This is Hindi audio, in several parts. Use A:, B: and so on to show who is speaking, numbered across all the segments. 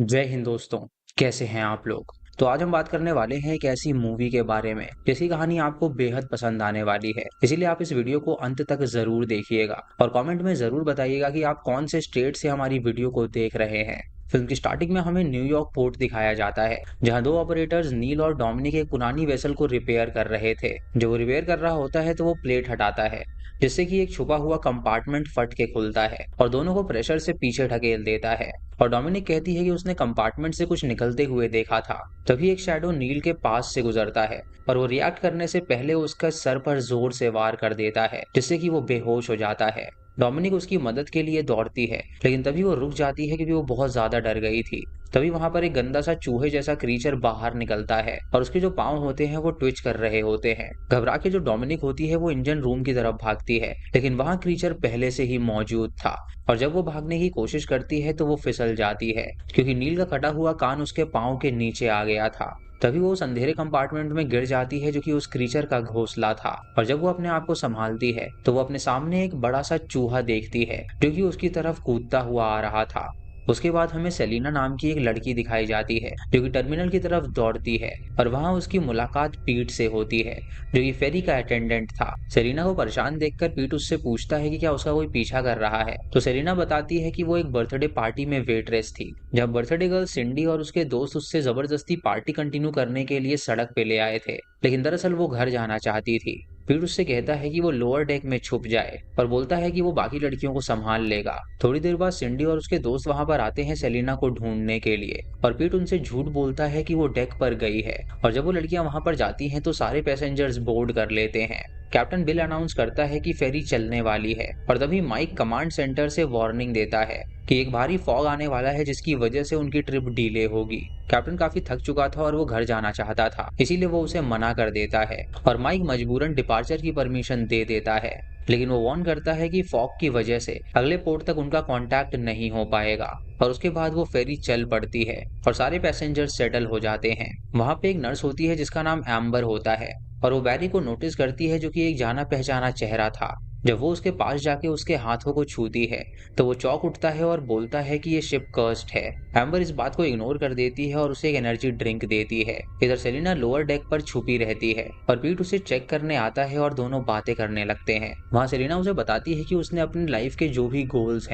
A: जय हिंद दोस्तों। कैसे हैं आप लोग। तो आज हम बात करने वाले हैं एक ऐसी मूवी के बारे में जिसकी कहानी आपको बेहद पसंद आने वाली है। इसीलिए आप इस वीडियो को अंत तक जरूर देखिएगा और कमेंट में जरूर बताइएगा कि आप कौन से स्टेट से हमारी वीडियो को देख रहे हैं। फिल्म की स्टार्टिंग में हमें न्यूयॉर्क पोर्ट दिखाया जाता है, जहां दो ऑपरेटर्स नील और डोमिनिक एक पुरानी वेसल को रिपेयर कर रहे थे। जो वो रिपेयर कर रहा होता है तो वो प्लेट हटाता है, जिससे कि एक छुपा हुआ कंपार्टमेंट फट के खुलता है और दोनों को प्रेशर से पीछे ढकेल देता है। और डोमिनिक कहती है कि उसने कंपार्टमेंट से कुछ निकलते हुए देखा था। तभी एक शैडो नील के पास से गुजरता है और वो रिएक्ट करने से पहले उसका सर पर जोर से वार कर देता है, जिससे कि वो बेहोश हो जाता है। डोमिनिक उसकी मदद के लिए दौड़ती है, लेकिन तभी वो रुक जाती है क्योंकि वो बहुत ज्यादा डर गई थी। तभी वहां पर एक गंदा सा चूहे जैसा क्रीचर बाहर निकलता है और उसके जो पांव होते हैं वो ट्विच कर रहे होते हैं। घबरा के जो डोमिनिक होती है वो इंजन रूम की तरफ भागती है, लेकिन वहां क्रीचर पहले से ही मौजूद था और जब वो भागने की कोशिश करती है तो वो फिसल जाती है, क्योंकि नील का कटा हुआ कान उसके पांव के नीचे आ गया था। तभी वो उस अंधेरे कंपार्टमेंट में गिर जाती है जो कि उस क्रीचर का घोंसला था। और जब वो अपने आप को संभालती है तो वो अपने सामने एक बड़ा सा चूहा देखती है जो कि उसकी तरफ कूदता हुआ आ रहा था। उसके बाद हमें सेलिना नाम की एक लड़की दिखाई जाती है जो कि टर्मिनल की तरफ दौड़ती है और वहां उसकी मुलाकात पीट से होती है, जो कि फेरी का अटेंडेंट था। सेलिना को परेशान देखकर पीट उससे पूछता है कि क्या उसका कोई पीछा कर रहा है, तो सेलिना बताती है कि वो एक बर्थडे पार्टी में वेट्रेस थी, जब बर्थडे गर्ल सिंडी और उसके दोस्त उससे जबरदस्ती पार्टी कंटिन्यू करने के लिए सड़क पे ले आए थे, लेकिन दरअसल वो घर जाना चाहती थी। पीट उससे कहता है कि वो लोअर डेक में छुप जाए और बोलता है कि वो बाकी लड़कियों को संभाल लेगा। थोड़ी देर बाद सिंडी और उसके दोस्त वहां पर आते हैं सेलिना को ढूंढने के लिए और पीट उनसे झूठ बोलता है कि वो डेक पर गई है। और जब वो लड़कियां वहां पर जाती हैं तो सारे पैसेंजर्स बोर्ड कर लेते हैं। कैप्टन बिल अनाउंस करता है कि फेरी चलने वाली है और तभी माइक कमांड सेंटर से वार्निंग देता है कि एक भारी फॉग आने वाला है जिसकी वजह से उनकी ट्रिप डिले होगी। कैप्टन काफी थक चुका था और वो घर जाना चाहता था, इसीलिए वो उसे मना कर देता है और माइक मजबूरन डिपार्चर की परमिशन दे देता है, लेकिन वो वार्न करता है कि फॉग की वजह से अगले पोर्ट तक उनका कांटेक्ट नहीं हो पाएगा। और उसके बाद वो फेरी चल पड़ती है और सारे पैसेंजर सेटल हो जाते हैं। वहां पे एक नर्स होती है जिसका नाम एम्बर होता है और वो बैरी को नोटिस करती है जो कि एक जाना पहचाना चेहरा था। जब वो उसके पास जाके उसके हाथों को छूती है तो वो चौंक उठता है और बोलता है कि ये शिप कर्स्ड है। एम्बर इस बात को इग्नोर कर देती है और उसे एक एनर्जी ड्रिंक देती है। इधर सेलिना लोअर डेक पर छुपी रहती है और पीट उसे चेक करने आता है और दोनों बातें करने लगते हैं। वहां सेलिना उसे बताती है कि उसने अपनी लाइफ के जो भी गोल्स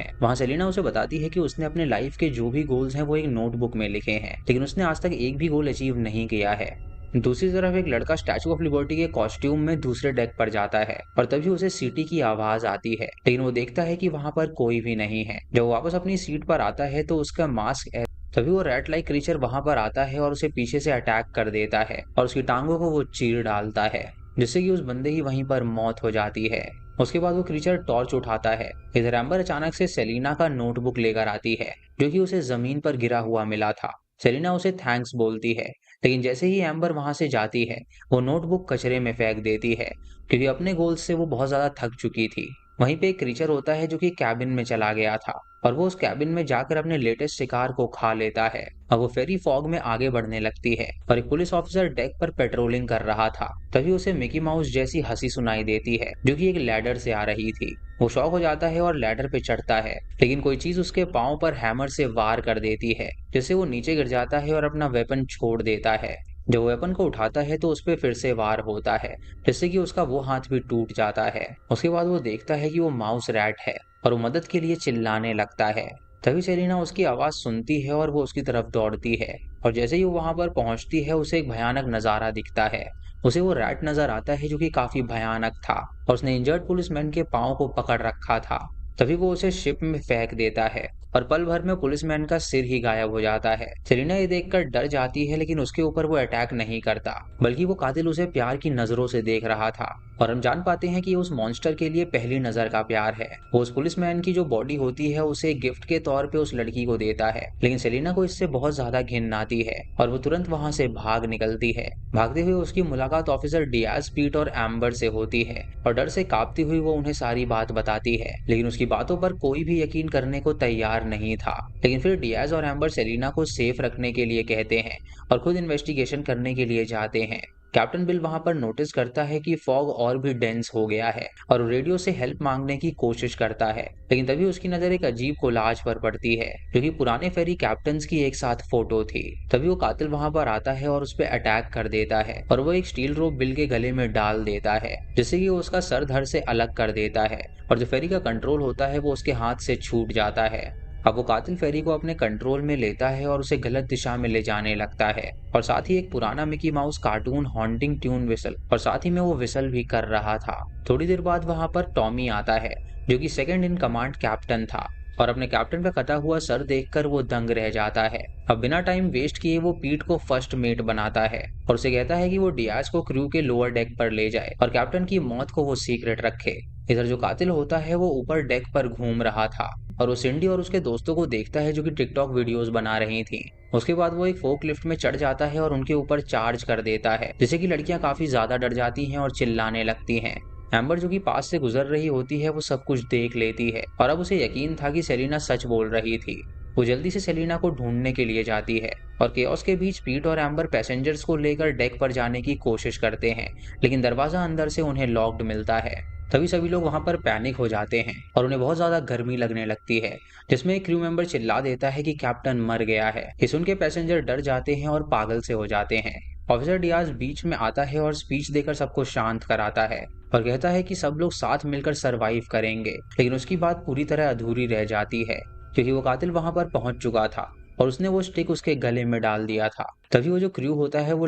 A: हैं वो एक नोटबुक में लिखे हैं, लेकिन उसने आज तक एक भी गोल अचीव नहीं किया है। दूसरी तरफ एक लड़का स्टैचू ऑफ लिबर्टी के कॉस्ट्यूम में दूसरे डेक पर जाता है और तभी उसे सीटी की आवाज आती है, लेकिन वो देखता है कि वहां पर कोई भी नहीं है। जब वो वापस अपनी सीट पर आता है तो उसका मास्क है। तभी वो रैट लाइक क्रीचर वहां पर आता है और उसे पीछे से अटैक कर देता है और उसकी टांगों को वो चीर डालता है, जिससे कि उस बंदे की वहीं पर मौत हो जाती है। उसके बाद वो क्रीचर टॉर्च उठाता है। इधर एम्बर अचानक से सेलिना का नोटबुक लेकर आती है जो कि उसे जमीन पर गिरा हुआ मिला था। सेलिना उसे थैंक्स बोलती है, लेकिन जैसे ही एम्बर वहां से जाती है वो नोटबुक कचरे में फेंक देती है, क्योंकि अपने गोल से वो बहुत ज्यादा थक चुकी थी। वहीं पे एक क्रीचर होता है जो कि कैबिन में चला गया था और वो उस कैबिन में जाकर अपने लेटेस्ट शिकार को खा लेता है और वो फेरी फॉग में आगे बढ़ने लगती है और एक पुलिस ऑफिसर डेक पर पेट्रोलिंग कर रहा था। तभी उसे मिकी माउस जैसी हंसी सुनाई देती है जो कि एक लैडर से आ रही थी। वो शॉक हो जाता है और लैडर पे चढ़ता है, लेकिन कोई चीज उसके पांव पर हैमर से वार कर देती है, जिससे वो नीचे गिर जाता है और अपना वेपन छोड़ देता है। जब वो वेपन को उठाता है तो उस पर फिर से वार होता है, जिससे कि उसका वो हाथ भी टूट जाता है। उसके बाद वो देखता है कि वो माउस रैट है और वो मदद के लिए चिल्लाने लगता है। तभी सेलिना उसकी आवाज सुनती है और वो उसकी तरफ दौड़ती है और जैसे ही वो वहां पर पहुंचती है उसे एक भयानक नजारा दिखता है। उसे वो रैट नजर आता है जो कि काफी भयानक था और उसने इंजर्ड पुलिसमैन के पांव को पकड़ रखा था। तभी वो उसे शिप में फेंक देता है और पल भर में पुलिसमैन का सिर ही गायब हो जाता है। सेलिना ये देखकर डर जाती है, लेकिन उसके ऊपर वो अटैक नहीं करता, बल्कि वो कातिल उसे प्यार की नजरों से देख रहा था। और हम जान पाते हैं कि उस मॉन्स्टर के लिए पहली नजर का प्यार है। वो उस पुलिसमैन की जो बॉडी होती है उसे गिफ्ट के तौर पे उस लड़की को देता है, लेकिन सेलिना को इससे बहुत ज्यादा घिन आती है और वो तुरंत वहां से भाग निकलती है। भागते हुए उसकी मुलाकात ऑफिसर डियाज, पीट और एम्बर से होती है और डर से कांपती हुई वो उन्हें सारी बात बताती है, लेकिन उसकी बातों पर कोई भी यकीन करने को तैयार नहीं था। लेकिन फिर डियाज और एम्बर सेलिना को सेफ रखने के लिए कहते हैं और खुद इन्वेस्टिगेशन करने के लिए जाते हैं। कैप्टन बिल वहां पर नोटिस करता है कि फॉग और भी डेंस हो गया है और वो रेडियो से हेल्प मांगने की कोशिश करता है, लेकिन तभी उसकी नजर एक अजीब कोलाज पर पड़ती है जो कि पुराने फेरी कैप्टन्स की एक साथ फोटो थी। तभी वो कातिल वहां पर आता है और उस पर अटैक कर देता है और वो एक स्टील रोप बिल के गले में डाल देता है, जिससे कि वो उसका सर धड़ से अलग कर देता है और जो फेरी का कंट्रोल होता है वो उसके हाथ से छूट जाता है। अब वो कातिल फेरी को अपने कंट्रोल में लेता है और उसे गलत दिशा में ले जाने लगता है और साथ ही एक पुराना Mickey mouse cartoon haunting tune whistle और साथ ही में वो विसल भी कर रहा था। थोड़ी देर बाद वहां पर टॉमी आता है जो कि सेकंड इन कमांड कैप्टन था और अपने कैप्टन का कटा हुआ सर देखकर वो दंग रह जाता है। अब बिना टाइम वेस्ट किए वो पीट को फर्स्ट मेट बनाता है और उसे कहता है कि वो डियाज को क्रू के लोअर डेक पर ले जाए और कैप्टन की मौत को वो सीक्रेट रखे। इधर जो कातिल होता है वो ऊपर डेक पर घूम रहा था और वो सिंडी और उसके दोस्तों को देखता है जो कि टिकटॉक वीडियोस बना रही थी। उसके बाद वो एक फोक लिफ्ट में चढ़ जाता है और उनके ऊपर चार्ज कर देता है, जिससे कि लड़कियां काफी ज्यादा डर जाती हैं और चिल्लाने लगती हैं। एम्बर जो कि पास से गुजर रही होती है वो सब कुछ देख लेती है और अब उसे यकीन था कि सेलिना सच बोल रही थी। वो जल्दी से सेलिना को ढूंढने के लिए जाती है और केओस के बीच पीट और एम्बर पैसेंजर्स को लेकर डेक पर जाने की कोशिश करते हैं, लेकिन दरवाजा अंदर से उन्हें लॉक्ड मिलता है। तभी सभी लोग वहां पर पैनिक हो जाते हैं और उन्हें बहुत ज्यादा गर्मी लगने लगती है, जिसमें एक क्रू मेंबर चिल्ला देता है कि कैप्टन मर गया है। ये सुन के पैसेंजर डर जाते हैं और पागल से हो जाते हैं। ऑफिसर डियाज बीच में आता है और स्पीच देकर सबको शांत कराता है और कहता है कि सब लोग साथ मिलकर सरवाइव करेंगे, लेकिन उसकी बात पूरी तरह अधूरी रह जाती है क्योंकि वो कातिल वहां पर पहुंच चुका था और उसने वो स्टिक उसके गले में डाल दिया था। तभी वो जो क्रू होता है वो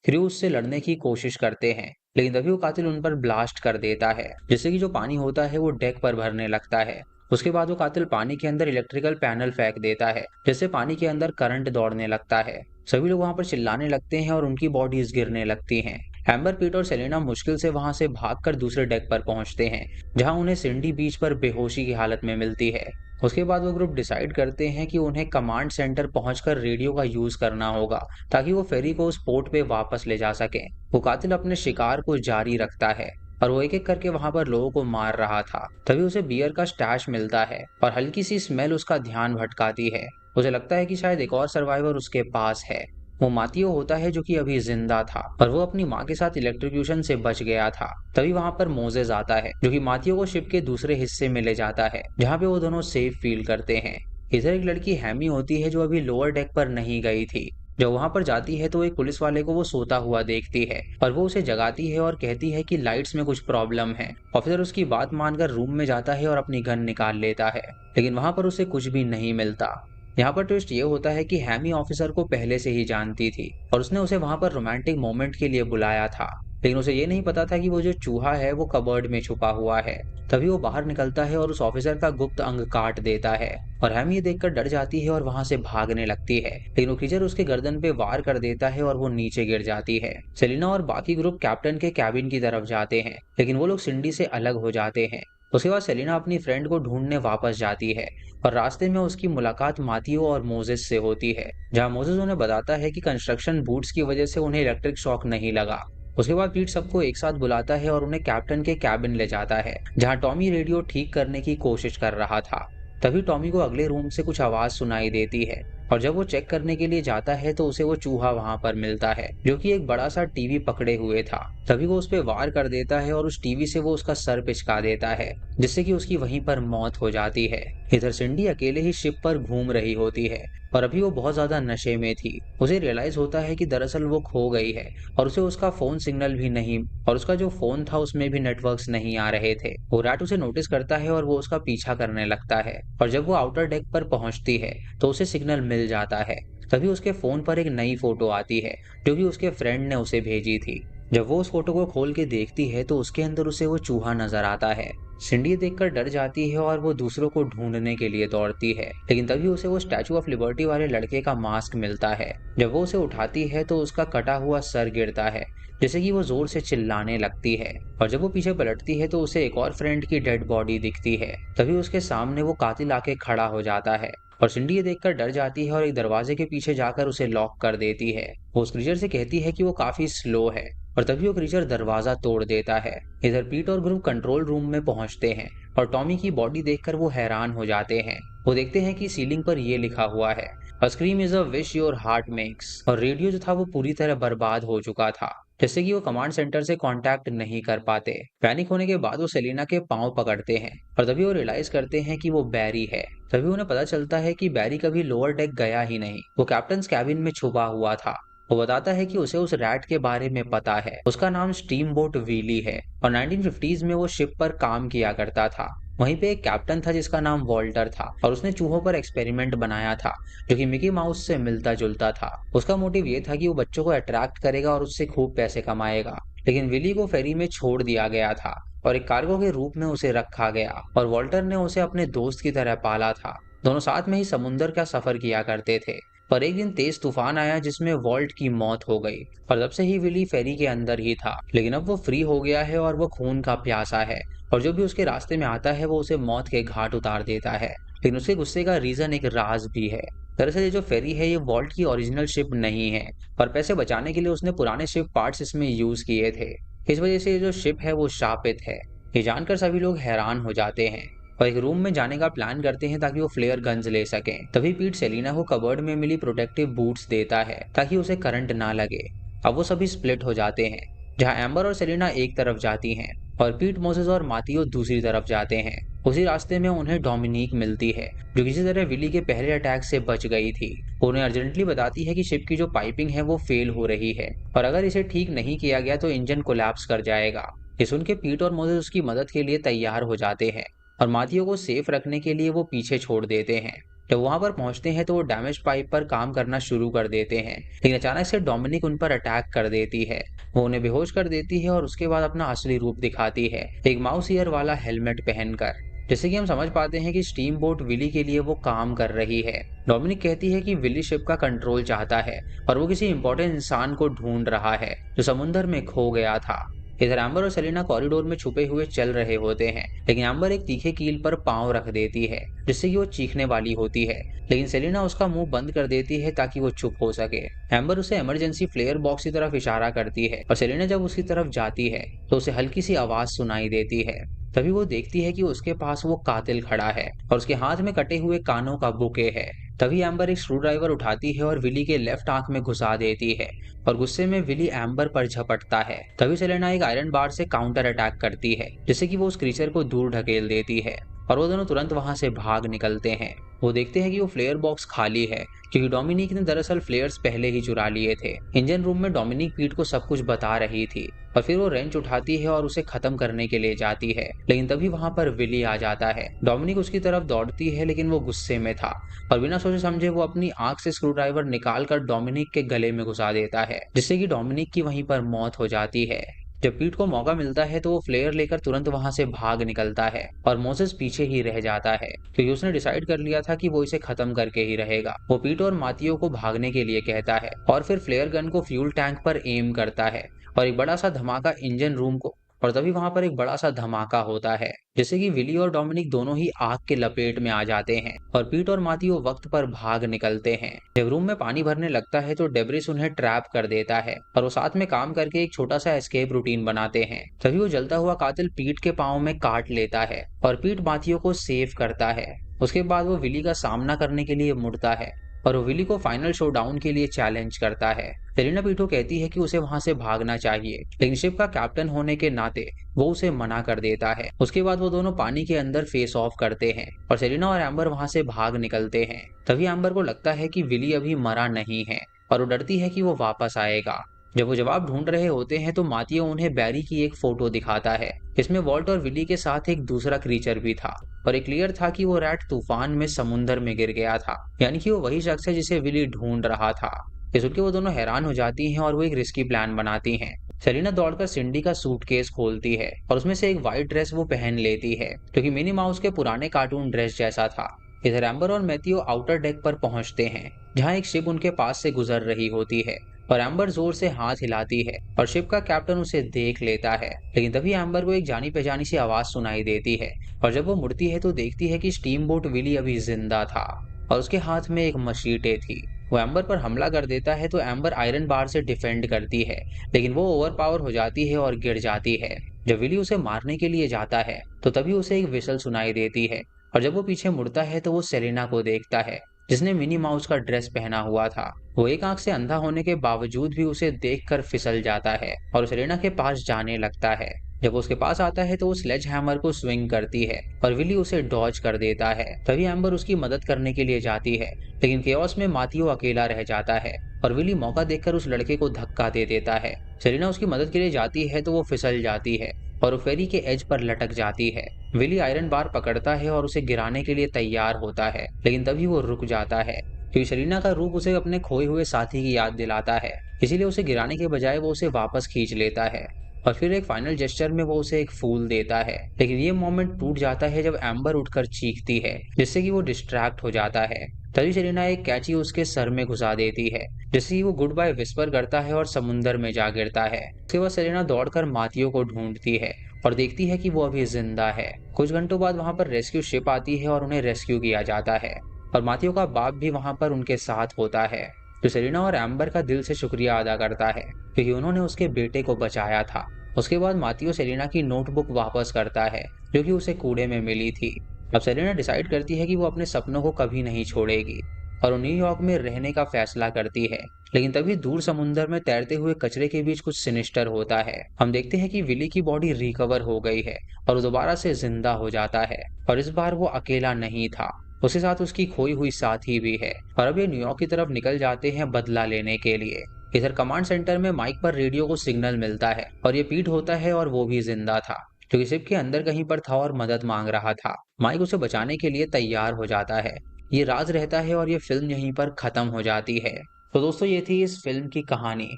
A: क्रू उससे लड़ने की कोशिश करते हैं, लेकिन तभी वो कातिल उन पर ब्लास्ट कर देता है, जिससे कि जो पानी होता है वो डेक पर भरने लगता है। उसके बाद वो कातिल पानी के अंदर इलेक्ट्रिकल पैनल फेंक देता है, जिससे पानी के अंदर करंट दौड़ने लगता है। सभी लोग वहां पर चिल्लाने लगते हैं और उनकी बॉडीज गिरने लगती हैं। एम्बर, पीट और सेलेना मुश्किल से वहां से भागकर दूसरे डेक पर पहुंचते हैं, जहां उन्हें सिंडी बीच पर बेहोशी की हालत में मिलती है। उसके बाद वो ग्रुप डिसाइड करते हैं कि उन्हें कमांड सेंटर पहुंचकर रेडियो का यूज करना होगा ताकि वो फेरी को उस पोर्ट पे वापस ले जा सके। वो कातिल अपने शिकार को जारी रखता है और वो एक एक करके वहां पर लोगों को मार रहा था। तभी उसे बियर का स्टैश मिलता है और हल्की सी स्मेल उसका ध्यान भटकाती है। उसे लगता है कि शायद एक और सर्वाइवर उसके पास है। वो मातियो होता है जो कि अभी जिंदा था और वो अपनी माँ के साथ इलेक्ट्रोक्यूशन से बच गया था। तभी वहां पर मोजेस आता है जो कि मातियो को शिप के दूसरे हिस्से में ले जाता है, जहाँ पे वो दोनों सेफ फील करते हैं। इधर एक लड़की हैमी होती है जो अभी लोअर डेक पर नहीं गई थी। जब वहां पर जाती है तो एक पुलिस वाले को वो सोता हुआ देखती है और वो उसे जगाती है और कहती है कि लाइट्स में कुछ प्रॉब्लम है। ऑफिसर उसकी बात मानकर रूम में जाता है और अपनी गन निकाल लेता है, लेकिन वहां पर उसे कुछ भी नहीं मिलता। यहाँ पर ट्विस्ट ये होता है कि हैमी ऑफिसर को पहले से ही जानती थी और उसने उसे वहां पर रोमांटिक मोमेंट के लिए बुलाया था, लेकिन उसे ये नहीं पता था कि वो जो चूहा है वो कबर्ड में छुपा हुआ है। तभी वो बाहर निकलता है और उस ऑफिसर का गुप्त अंग काट देता है और हैमी ये देखकर डर जाती है और वहां से भागने लगती है, लेकिन वो क्रीचर उसके गर्दन पे वार कर देता है और वो नीचे गिर जाती है। सेलिना और बाकी ग्रुप कैप्टन के कैबिन की तरफ जाते हैं, लेकिन वो लोग सिंडी से अलग हो जाते हैं। उसके बाद सेलिना अपनी फ्रेंड को ढूंढने वापस जाती है और रास्ते में उसकी मुलाकात मातियो और मोजेस से होती है, जहां मोजेस उन्हें बताता है कि कंस्ट्रक्शन बूट्स की वजह से उन्हें इलेक्ट्रिक शॉक नहीं लगा। उसके बाद पीट सबको एक साथ बुलाता है और उन्हें कैप्टन के कैबिन ले जाता है, जहां टॉमी रेडियो ठीक करने की कोशिश कर रहा था। तभी टॉमी को अगले रूम से कुछ आवाज सुनाई देती है और जब वो चेक करने के लिए जाता है तो उसे वो चूहा वहां पर मिलता है जो कि एक बड़ा सा टीवी पकड़े हुए था। तभी वो उस पर वार कर देता है और उस टीवी से वो उसका सर पिचका देता है, जिससे कि उसकी वहीं पर मौत हो जाती है। इधर सिंडी अकेले ही शिप पर घूम रही होती है और अभी वो बहुत ज्यादा नशे में थी। उसे रियलाइज होता है कि दरअसल वो खो गई है और उसे उसका फोन सिग्नल भी नहीं और उसका जो फोन था उसमें भी नेटवर्क्स नहीं आ रहे थे। वो रैट उसे नोटिस करता है और वो उसका पीछा करने लगता है और जब वो आउटर डेक पर पहुंचती है तो उसे सिग्नल मिल जाता है। तभी उसके फोन पर एक नई फोटो आती है जो कि उसके फ्रेंड ने उसे भेजी थी। जब वो उस फोटो को खोल के देखती है तो उसके अंदर उसे वो चूहा नजर आता है। सिंडी देखकर डर जाती है और वो दूसरों को ढूंढने के लिए दौड़ती है, लेकिन तभी उसे वो स्टैचू ऑफ लिबर्टी वाले लड़के का मास्क मिलता है। जब वो उसे उठाती है तो उसका कटा हुआ सर गिरता है, जैसे कि वो जोर से चिल्लाने लगती है और जब वो पीछे पलटती है तो उसे एक और फ्रेंड की डेड बॉडी दिखती है। तभी उसके सामने वो कातिल आके खड़ा हो जाता है और सिंडी ये देखकर डर जाती है और एक दरवाजे के पीछे जाकर उसे लॉक कर देती है। वो उस क्रीचर से कहती है कि वो काफी स्लो है और तभी वो क्रीचर दरवाजा तोड़ देता है। इधर पीट और ग्रुप कंट्रोल रूम में पहुंचते हैं और टॉमी की बॉडी देखकर वो हैरान हो जाते हैं। वो देखते हैं कि सीलिंग पर ये लिखा हुआ है, A scream is a wish your heart makes। और रेडियो जो था वो पूरी तरह बर्बाद हो चुका था, जैसे कि वो कमांड सेंटर से कांटेक्ट नहीं कर पाते। पैनिक होने के बाद वो सेलिना के पांव पकड़ते हैं और तभी वो रियलाइज करते हैं कि वो बैरी है। तभी उन्हें पता चलता है कि बैरी कभी लोअर डेक गया ही नहीं, वो कैप्टन कैबिन में छुपा हुआ था। वो बताता है कि उसे उस रैट के बारे में पता है, उसका नाम स्टीम बोट व्हीली है और 1950s में वो शिप पर काम किया करता था। वहीं पे एक कैप्टन था जिसका नाम वॉल्टर था और उसने चूहों पर एक्सपेरिमेंट बनाया था जो कि मिकी माउस से मिलता जुलता था। उसका मोटिव ये था कि वो बच्चों को अट्रैक्ट करेगा और उससे खूब पैसे कमाएगा। लेकिन विली को फेरी में छोड़ दिया गया था और एक कार्गो के रूप में उसे रखा गया और वॉल्टर ने उसे अपने दोस्त की तरह पाला था। दोनों साथ में ही समुंदर का सफर किया करते थे। पर एक दिन तेज तूफान आया जिसमें वॉल्ट की मौत हो गई और तब से ही विली फेरी के अंदर ही था। लेकिन अब वो फ्री हो गया है और वो खून का प्यासा है और जो भी उसके रास्ते में आता है वो उसे मौत के घाट उतार देता है। लेकिन उसके गुस्से का रीजन एक राज भी है। दरअसल ये जो फेरी है ये वॉल्ट की ओरिजिनल शिप नहीं है, पर पैसे बचाने के लिए उसने पुराने शिप पार्ट्स इसमें यूज किए थे। इस वजह से ये जो शिप है वो शापित है। ये जानकर सभी लोग हैरान हो जाते हैं और एक रूम में जाने का प्लान करते हैं ताकि वो फ्लेयर गन्स ले सकें। तभी पीट सेलिना को कबर्ड में मिली प्रोटेक्टिव बूट्स देता है ताकि उसे करंट ना लगे। अब वो सभी स्प्लिट हो जाते हैं, जहां एम्बर और सेलिना एक तरफ जाती हैं और पीट, मोसेस और माथियो दूसरी तरफ जाते हैं। उसी रास्ते में उन्हें डोमिनिक मिलती है जो किसी तरह विली के पहले अटैक से बच गई थी। वो उन्हें अर्जेंटली बताती है कि शिप की जो पाइपिंग है वो फेल हो रही है और अगर इसे ठीक नहीं किया गया तो इंजन कोलैप्स कर जाएगा। ये सुन के पीट और मोसेस उसकी मदद के लिए तैयार हो जाते हैं और माथियो को सेफ रखने के लिए वो पीछे छोड़ देते हैं। जब वहां पर पहुंचते हैं तो वो डैमेज पाइप पर काम करना शुरू कर देते हैं, लेकिन अचानक से डोमिनिक उन पर अटैक कर देती है। वो उन्हें बेहोश कर देती है और उसके बाद अपना असली रूप दिखाती है, एक माउस ईयर वाला हेलमेट पहनकर। जैसे कि हम समझ पाते हैं कि स्टीम बोट विली के लिए वो काम कर रही है। डोमिनिक कहती है कि विली शिप का कंट्रोल चाहता है और वो किसी इंपॉर्टेंट इंसान को ढूंढ रहा है जो समुद्र में खो गया था। इधर एम्बर और सेलिना कॉरिडोर में छुपे हुए चल रहे होते हैं, लेकिन एम्बर एक तीखे कील पर पांव रख देती है जिससे कि वो चीखने वाली होती है, लेकिन सेलिना उसका मुंह बंद कर देती है ताकि वो चुप हो सके। एम्बर उसे इमरजेंसी फ्लेयर बॉक्स की तरफ इशारा करती है और सेलिना जब उसकी तरफ जाती है तो उसे हल्की सी आवाज सुनाई देती है। तभी वो देखती है कि उसके पास वो कातिल खड़ा है और उसके हाथ में कटे हुए कानों का बुके है। तभी एम्बर एक स्क्रू ड्राइवर उठाती है और विली के लेफ्ट आंख में घुसा देती है और गुस्से में विली एम्बर पर झपटता है। तभी सेलेना एक आयरन बार से काउंटर अटैक करती है जिससे कि वो उस क्रीचर को दूर ढकेल देती है और वो दोनों तुरंत वहां से भाग निकलते हैं। वो देखते हैं कि वो फ्लेयर बॉक्स खाली है क्योंकि डोमिनिक ने दरअसल फ्लेयर्स पहले ही चुरा लिए थे। इंजन रूम में डोमिनिक पीट को सब कुछ बता रही थी और फिर वो रेंच उठाती है और उसे खत्म करने के लिए जाती है, लेकिन तभी वहां पर विली आ जाता है। डोमिनिक उसकी तरफ दौड़ती है लेकिन वो गुस्से में था और बिना सोचे समझे वो अपनी आंख से स्क्रू ड्राइवर निकाल कर डोमिनिक के गले में घुसा देता है जिससे कि डोमिनिक की वहीं पर मौत हो जाती है। जब पीट को मौका मिलता है तो वो फ्लेयर लेकर तुरंत वहां से भाग निकलता है और मोसेस पीछे ही रह जाता है क्योंकि उसने डिसाइड कर लिया था कि वो इसे खत्म करके ही रहेगा। वो पीट और माथियो को भागने के लिए कहता है और फिर फ्लेयर गन को फ्यूल टैंक पर एम करता है और एक बड़ा सा धमाका इंजन रूम को और तभी वहां पर एक बड़ा सा धमाका होता है जिससे कि विली और डोमिनिक दोनों ही आग के लपेट में आ जाते हैं और पीट और माथियो वक्त पर भाग निकलते हैं। जब रूम में पानी भरने लगता है तो डेब्रिस उन्हें ट्रैप कर देता है और वो साथ में काम करके एक छोटा सा एस्केप रूटीन बनाते हैं। तभी वो जलता हुआ कातिल पीट के पाँव में काट लेता है और पीट माथियो को सेव करता है। उसके बाद वो विली का सामना करने के लिए मुड़ता है और वो विली को फाइनल शोडाउन के लिए चैलेंज करता है। सेलिना पीटो कहती है कि उसे वहां से भागना चाहिए, लेकिन शिप का कैप्टन होने के नाते वो उसे मना कर देता है। उसके बाद वो दोनों पानी के अंदर फेस ऑफ करते हैं और सेलिना और एम्बर वहां से भाग निकलते हैं। तभी एम्बर को लगता है कि विली अभी मरा नहीं है और वो डरती है कि वो वापस आएगा। जब वो जवाब ढूंढ रहे होते हैं तो माथियो उन्हें बैरी की एक फोटो दिखाता है। इसमें वॉल्ट और विली के साथ एक दूसरा क्रीचर भी था और एक क्लियर था कि वो रैट तूफान में समुद्र में गिर गया था, यानी कि वो वही शख्स है जिसे विली ढूंढ रहा था। ये सुनकर वो दोनों हैरान हो जाती हैं और वो एक रिस्की प्लान बनाती हैं। सेलिना दौड़कर सिंडी का सूटकेस खोलती है और उसमें से एक व्हाइट ड्रेस वो पहन लेती है जो कि मिनी माउस के पुराने कार्टून ड्रेस जैसा था। इधर एम्बर और मैथियो आउटर डेक पर पहुंचते हैं जहां एक शिप उनके पास से गुजर रही होती है और एम्बर जोर से हाथ हिलाती है और शिप का कैप्टन उसे देख लेता है, लेकिन तभी एम्बर को एक जानी पहचानी सी आवाज सुनाई देती है और जब वो मुड़ती है तो देखती है कि स्टीम बोट विली अभी जिंदा था और उसके हाथ में एक मशीटे थी। वो एम्बर पर हमला कर देता है तो एम्बर आयरन बार से डिफेंड करती है, लेकिन वो ओवर पावर हो जाती है और गिर जाती है। जब विली उसे मारने के लिए जाता है तो तभी उसे एक विसल सुनाई देती है और जब वो पीछे मुड़ता है तो वो सेलिना को देखता है जिसने मिनी माउस का ड्रेस पहना हुआ था। वो एक आंख से अंधा होने के बावजूद भी उसे देखकर फिसल जाता है और सेलेना के पास जाने लगता है। जब वो उसके पास आता है तो वो स्लेज हैमर को स्विंग करती है और विली उसे डॉज कर देता है। तभी एम्बर उसकी मदद करने के लिए जाती है, लेकिन केओस में माथियो अकेला रह जाता है और विली मौका देखकर उस लड़के को धक्का दे देता है। सेलेना उसकी मदद के लिए जाती है तो वो फिसल जाती है और वो फेरी के एज पर लटक जाती है। विली आयरन बार पकड़ता है और उसे गिराने के लिए तैयार होता है, लेकिन तभी वो रुक जाता है क्योंकि सेलिना का रूप उसे अपने खोए हुए साथी की याद दिलाता है। इसीलिए उसे गिराने के बजाय वो उसे वापस खींच लेता है और फिर एक फाइनल जेस्चर में वो उसे एक फूल देता है। लेकिन ये मोमेंट टूट जाता है जब एम्बर उठकर चीखती है, जिससे कि वो डिस्ट्रैक्ट हो जाता है। तभी सेलिना एक कैची उसके सर में घुसा देती है, जिससे कि वो गुड बाय विस्पर करता है और समुंदर में जा गिरता है। उसके बाद सेलिना दौड़कर माथियो को ढूंढती है और देखती है कि वो अभी जिंदा है। कुछ घंटों बाद वहां पर रेस्क्यू शिप आती है और उन्हें रेस्क्यू किया जाता है और माथियो का बाप भी वहां पर उनके साथ होता है, जो सेलिना और एम्बर का दिल से शुक्रिया अदा करता है क्योंकि उन्होंने उसके बेटे को बचाया था। उसके बाद माथियो सेलिना की नोटबुक वापस करता है जो कि उसे कूड़े में मिली थी। अब सेलिना डिसाइड करती है कि वो अपने सपनों को कभी नहीं छोड़ेगी और वो न्यूयॉर्क में रहने का फैसला करती है। लेकिन तभी दूर समुंदर में तैरते हुए कचरे के बीच कुछ सिनिस्टर होता है। हम देखते हैं कि विली की बॉडी रिकवर हो गई है और वो दोबारा से जिंदा हो जाता है और इस बार वो अकेला नहीं था, उसके साथ उसकी खोई हुई साथी भी है। और अब ये न्यूयॉर्क की तरफ निकल जाते हैं बदला लेने के लिए। इधर कमांड सेंटर में माइक पर रेडियो को सिग्नल मिलता है और ये पीट होता है और वो भी जिंदा था, जो कि शिप के अंदर कहीं पर था और मदद मांग रहा था। माइक उसे बचाने के लिए तैयार हो जाता है। ये राज रहता है और ये फिल्म यहीं पर खत्म हो जाती है। तो दोस्तों, ये थी इस फिल्म की कहानी।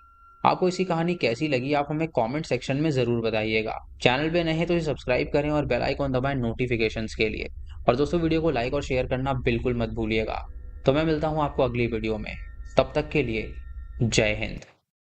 A: आपको इसी कहानी कैसी लगी आप हमें कमेंट सेक्शन में जरूर बताइएगा। चैनल पे नए हैं तो इसे सब्सक्राइब करें और बेल आइकॉन दबाएं नोटिफिकेशंस के लिए। और दोस्तों, वीडियो को लाइक और शेयर करना बिल्कुल मत भूलिएगा। तो मैं मिलता हूँ आपको अगली वीडियो में। तब तक के लिए जय हिंद।